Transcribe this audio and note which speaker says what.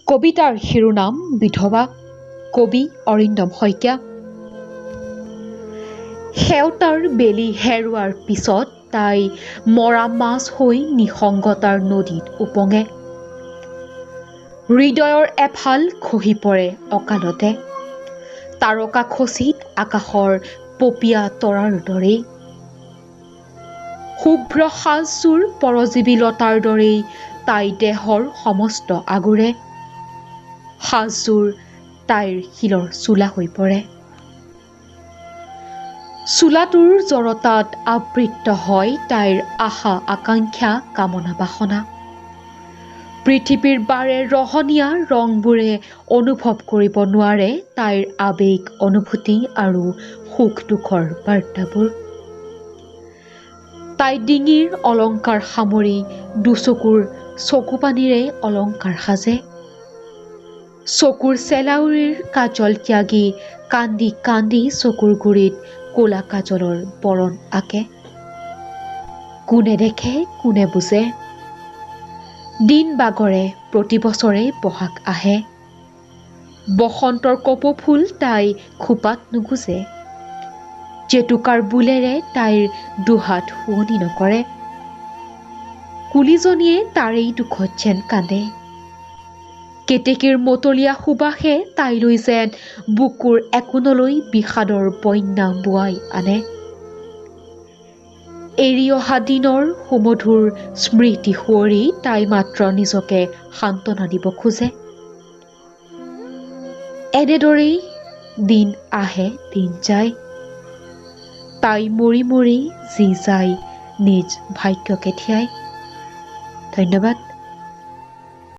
Speaker 1: কবিতাৰ শিৰোনাম বিধৱা। কবি অৰিন্দম শইকীয়া। সেউতাৰ বেলি হেৰুৱাৰ পিছত তাই মৰা মাছ হৈ নিসংগতাৰ নদীত উপঙে। হৃদয়ৰ এফাল খহি পৰে অকালতে, তাৰকা খচিত আকাশৰ পপীয়া তৰাৰ দৰেই। শুভ্ৰ সাজযোৰ পৰজীৱী লতাৰ দৰেই তাই দেহৰ সমস্ত আগুৰে। সাজযোৰ তাইৰ শিলৰ চোলা হৈ পৰে। চোলাটোৰ জড়তাত আবৃত হয় তাইৰ আশা আকাংক্ষা কামনা বাসনা। পৃথিৱীৰ বাৰে ৰহনীয়া ৰংবোৰে অনুভৱ কৰিব নোৱাৰে তাইৰ আৱেগ অনুভূতি আৰু সুখ দুখৰ বাৰ্তাবোৰ। তাই ডিঙিৰ অলংকাৰ সামৰি দুচকুৰ চকুপানীৰে অলংকাৰ সাজে। চকুৰ চেলাউৰিৰ কাজল ত্যাগি কান্দি কান্দি চকুৰ গুৰিত ক'লা কাজলৰ বৰণ আঁকে। কোনে দেখে কোনে বুজে। দিন বাগৰে প্ৰতি বছৰে বহাগ আহে। বসন্তৰ কপৌফুল তাই খোপাত নুগুজে। জেতুকাৰ বুলেৰে তাইৰ দুহাত শুৱনি নকৰে। কুলিজনীয়ে তাৰেই দুখত যেন কান্দে। কেতেকীৰ মতলীয়া সুবাসে তাইলৈ যেন বুকুৰ একোণলৈ বিষাদৰ বন্যা বোৱাই আনে। এৰি অহা দিনৰ সুমধুৰ স্মৃতি সোঁৱৰি তাই মাত্ৰ নিজকে সান্তনা দিব খোজে। এনেদৰেই দিন আহে দিন যায়। তাই মৰি মৰি যি যায় নিজ ভাগ্যকে থিয়াই। ধন্যবাদ।